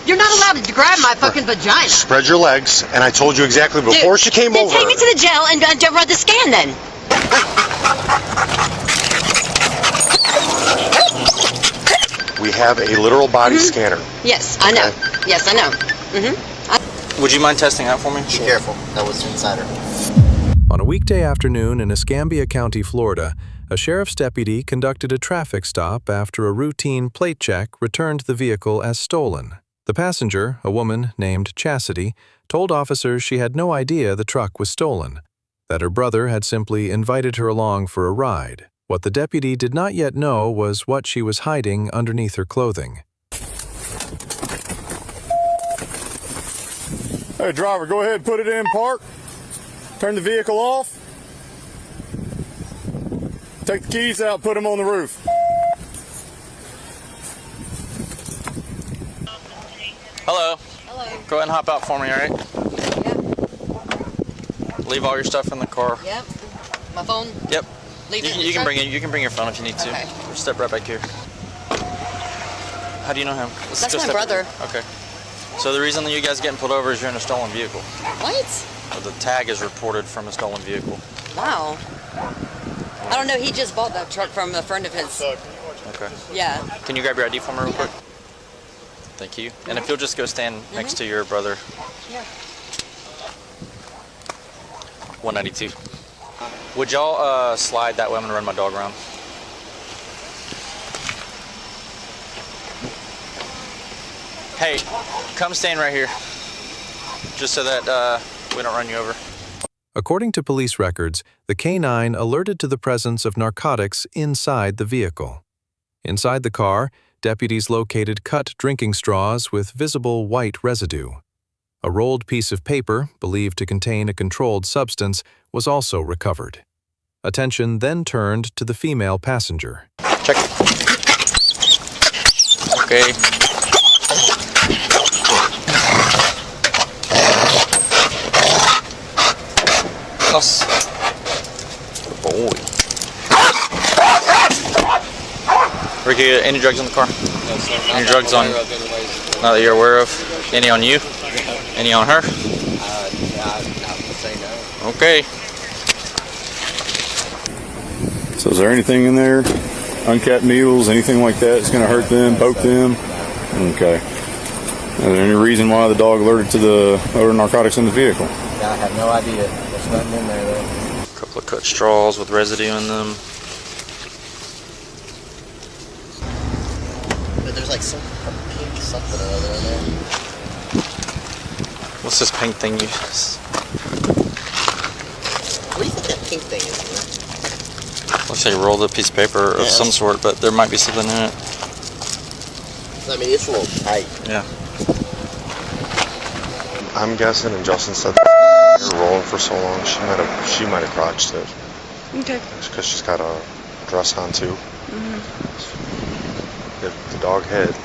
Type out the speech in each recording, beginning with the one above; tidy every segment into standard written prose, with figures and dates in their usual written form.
You're not allowed to grab my fucking vagina. Spread your legs, and I told you exactly before she came over. Then take me to the jail and run the scan then. We have a literal body scanner. Yes, I know. Yes, I know. Would you mind testing that for me? Be careful. That was inside her. On a weekday afternoon in Escambia County, Florida, a sheriff's deputy conducted a traffic stop after a routine plate check returned the vehicle as stolen. The passenger, a woman named Chastity, told officers she had no idea the truck was stolen, that her brother had simply invited her along for a ride. What the deputy did not yet know was what she was hiding underneath her clothing. Hey, driver, go ahead and put it in park. Turn the vehicle off. Take the keys out, put them on the roof. Hello. Hello. Go ahead and hop out for me, all right? Yep. Leave all your stuff in the car. Yep. My phone? Yep. Leave it in You the can truck? bring it. You can bring your phone if you need to. Okay. Just step right back here. How do you know him? That's go my step- brother. Okay. So the reason that you guys getting pulled over is you're in a stolen vehicle. What? The tag is reported from a stolen vehicle. Wow. I don't know. He just bought that truck from a friend of his. Okay. Yeah. Can you grab your ID for me real quick? Thank you. And if you'll just go stand next to your brother. Yeah. 192. Would y'all slide that way? I'm gonna run my dog around. Hey, come stand right here, just so that we don't run you over. According to police records, the K-9 alerted to the presence of narcotics inside the vehicle. Inside the car, deputies located cut drinking straws with visible white residue. A rolled piece of paper, believed to contain a controlled substance, was also recovered. Attention then turned to the female passenger. Check it. Okay. Us. Good boy. Ricky, any drugs in the car? No, sir. Any drugs on? Not that you're aware of. Any on you? Any on her? I would say no. Okay. So is there anything in there? Uncapped needles, anything like that that's going to hurt them, poke them? Okay. Is there any reason why the dog alerted to the odor of narcotics in the vehicle? I have no idea. There's nothing in there, though. A couple of cut straws with residue in them. But there's like some pink something or other in there. What's this pink thing you... What do you think that pink thing is? Looks like a rolled up piece of paper of some sort, but there might be something in it. I mean, it's a little tight. Yeah. I'm guessing, and Justin said that you're rolling for so long, she might have crotched it. Okay. Because she's got a dress on too. If the dog hit,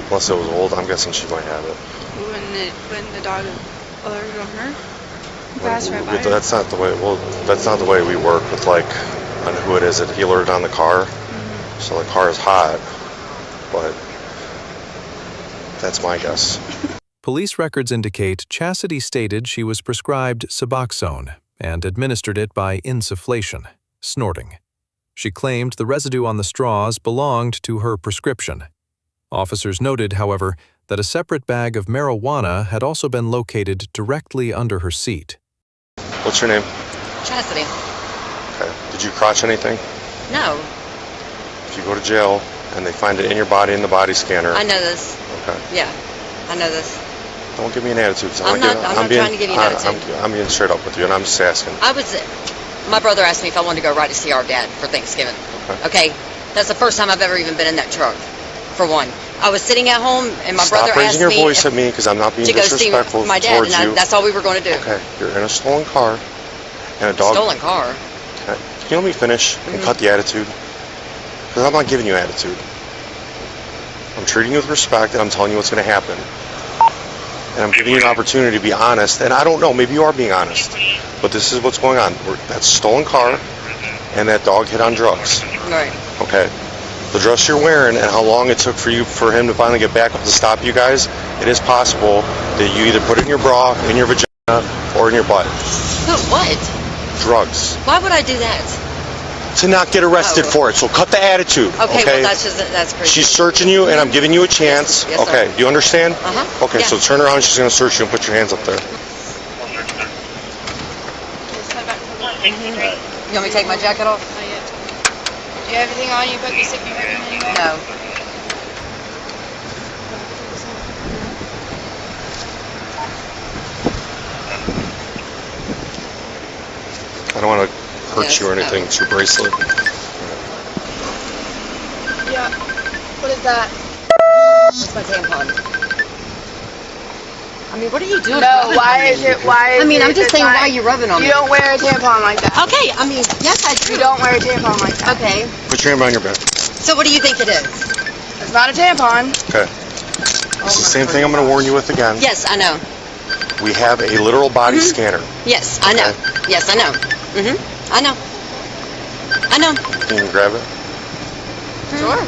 unless it was old, I'm guessing she might have it. When the dog alerted on her? Passed right by her? That's not the way. Well, that's not the way we work with on who it is. He alerted on the car, so the car is hot. But that's my guess. Police records indicate Chastity stated she was prescribed Suboxone and administered it by insufflation, snorting. She claimed the residue on the straws belonged to her prescription. Officers noted, however, that a separate bag of marijuana had also been located directly under her seat. What's your name? Chastity. Okay. Did you crotch anything? No. If you go to jail and they find it in your body in the body scanner. I know this. Okay. Yeah. I know this. Don't give me an attitude. I'm not trying to give you an attitude. I'm being straight up with you, and I'm just asking. My brother asked me if I wanted to go ride to see our dad for Thanksgiving. Okay. That's the first time I've ever even been in that truck, for one. I was sitting at home, and my brother asked me Stop raising your voice at me, because I'm not being to go see disrespectful my dad, towards and you. that's all we were going to do. Okay. You're in a stolen car, and a dog. Stolen car? Okay. Can you let me finish and cut the attitude? Because I'm not giving you attitude. I'm treating you with respect, and I'm telling you what's going to happen. And I'm giving you an opportunity to be honest. And I don't know, maybe you are being honest. But this is what's going on. That's a stolen car, and that dog hit on drugs. Right. Okay. the dress you're wearing and how long it took for him to finally get back up to stop you guys, it is possible that you either put it in your bra, in your vagina, or in your butt. Put what? Drugs. Why would I do that? To not get arrested for it. So cut the attitude. Okay, well, that's crazy. She's searching you, and I'm giving you a chance. Yes, okay, sir. do you understand? Uh-huh. Okay, Yeah. so turn around. She's going to search you and put your hands up there. You want me to take my jacket off? Not yet. Do you have everything on you? Put your sick anyway? No. I don't want to hurt Yes, you or anything. no. It's your bracelet. Yeah. What is that? It's my tampon. I mean, what are you doing? No, rubbing why on is me? it, why is I mean, it I'm just the saying, time- why are you rubbing on me? You don't wear a tampon like that. Okay, I mean, yes, I do. You don't wear a tampon like that. Okay, Put your hand behind your back. so what do you think it is? It's not a tampon. Okay. It's the same thing I'm going to warn you with again. Yes, I know. We have a literal body scanner. Yes, I know. Yes, I know. I know. I know. Can you grab it? Sure.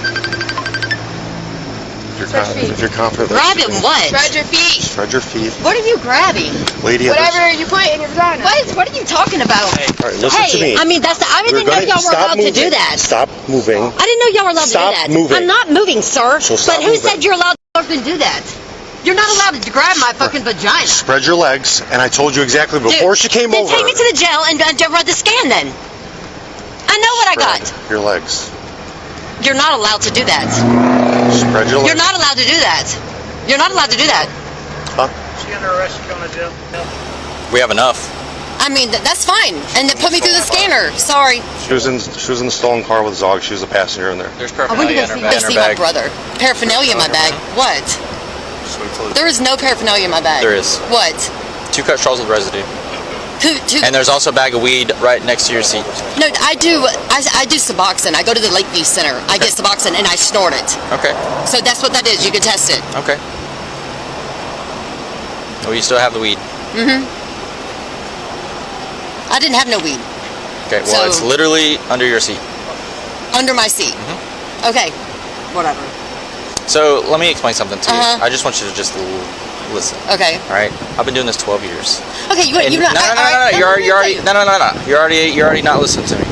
If you're confident. that Grab you it can what? Spread your feet. Spread your feet. What are you grabbing? Lady, Whatever you put in your vagina. What are you talking about? All right, listen to me. I mean, I didn't know y'all were allowed to do that. Stop moving. I didn't know y'all were allowed Stop to do that. moving. I'm not moving, sir. So stop but who moving. said you're allowed to fucking do that? You're not allowed to grab my fucking vagina. Spread your legs, and I told you exactly before she came over. Then take me to the jail and run the scan then. I know what I got. Spread your legs. You're not allowed to do that. Spread your legs. You're not allowed to do that. You're not allowed to do that. Huh? She under arrest, you going to jail? We have enough. I mean, that's fine. And then put me through the scanner. Sorry. She was in the stolen car with Zog. She was a passenger in there. There's I want you paraphernalia to in her see bag. my brother. Paraphernalia in my bag. What? There is no paraphernalia in my bag. There is. What? 2 cut straws with residue. And there's also a bag of weed right next to your seat. No, I do Suboxone. I go to the Lakeview Center. I get Suboxone and I snort it. Okay. So that's what that is. You can test it. Okay. Well, you still have the weed. I didn't have no weed Okay. Well, So- it's literally under your seat. under my seat. Okay. Whatever. So let me explain something to you. Uh-huh. I just want you to just listen. Okay. All right. I've been doing this 12 years. Okay. You're And- not. no. You're already not listening to me.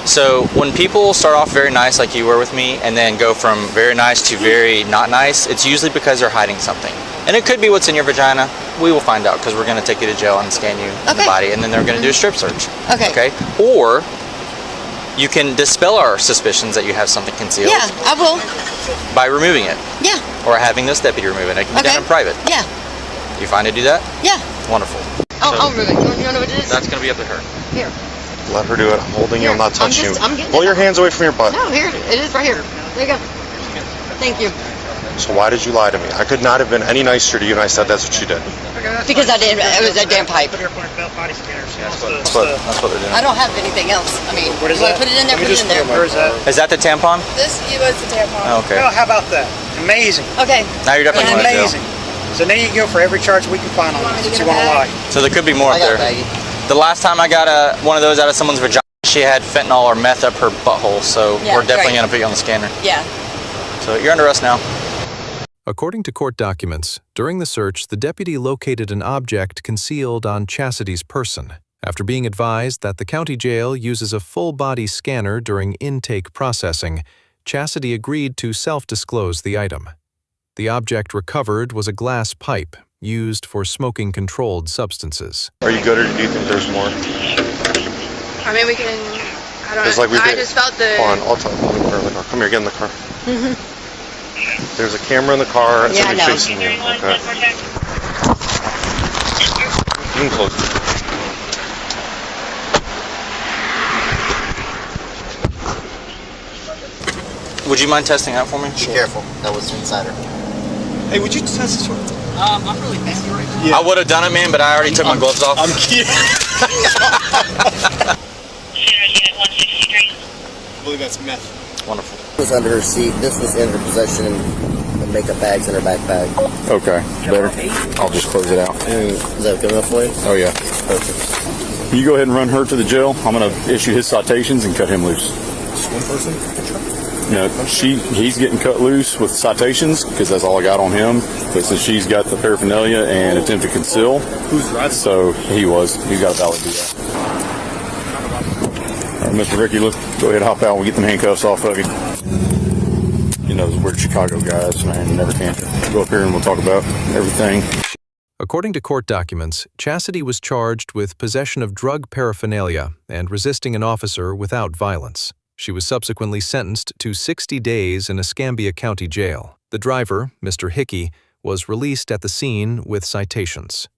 So when people start off very nice, like you were with me, and then go from very nice to very not nice, it's usually because they're hiding something. And it could be what's in your vagina. We will find out because we're going to take you to jail and scan you in the Okay. body, and then they're going to do a strip search. Okay. Okay. Or you can dispel our suspicions that you have something concealed Yeah, I will. by removing it, Yeah. or having this deputy remove it. It can be Okay. done in private. Yeah. You fine to do that? Yeah. Wonderful. I'll remove it. You know what it is? That's going to be up to her. Here. Let her do it. I'm holding you. I'm not I'm touching just- you. I'm getting Pull it. your hands away from your butt. No, here it is. Right here. There you go. Thank you. So why did you lie to me? I could not have been any nicer to you, and I said that's what you did. Because I did. It was a damn pipe. Put her up on her belt body scanner. That's what they're doing. I don't have anything else. I mean, What is you want that? to put it in there? Let Put me it in there. Where is that? Is that the tampon? This was the tampon. Oh, okay. Oh, how about that? Amazing. Okay. Now you're definitely going to jail. Amazing. So now you can go for every charge we can find on want me this. to You get a want to lie. bag? So there could be more up there. The last time I got one of those out of someone's vagina, she had fentanyl or meth up her butthole. So Yeah, we're definitely right. going to put you on the scanner. Yeah. So you're under arrest now. According to court documents, during the search, the deputy located an object concealed on Chastity's person. After being advised that the county jail uses a full-body scanner during intake processing, Chastity agreed to self-disclose the item. The object recovered was a glass pipe used for smoking-controlled substances. Are you good, or do you think there's more? I mean, we can. I don't It's know. like we I did. just felt the. Hold on, I'll talk. Let me put her in the car. Come here, get in the car. There's a camera in the car. It's Yeah, gonna be I know. facing you. Okay. You can close it. Would you mind testing out for me? Be careful. That was inside her. Hey, would you test this one? I'm really busy right now. I would have done it, man, but I already took my gloves off. I'm kidding. Unit 163. I believe that's meth. Wonderful. It was under her seat. This was in her possession, and the makeup bag's in her backpack. Okay, better. I'll just close it out. Is that good enough for you? Oh yeah. Perfect. You go ahead and run her to the jail. I'm gonna issue his citations and cut him loose. Just one person? No, he's getting cut loose with citations because that's all I got on him. But since she's got the paraphernalia and attempt to conceal, so he's got a valid DL. All right, Mr. Ricky, let's go ahead and hop out. We'll get them handcuffs off of you. You know, those weird Chicago guys, man, never can. Go up here and we'll talk about everything. According to court documents, Chastity was charged with possession of drug paraphernalia and resisting an officer without violence. She was subsequently sentenced to 60 days in Escambia County Jail. The driver, Mr. Hickey, was released at the scene with citations.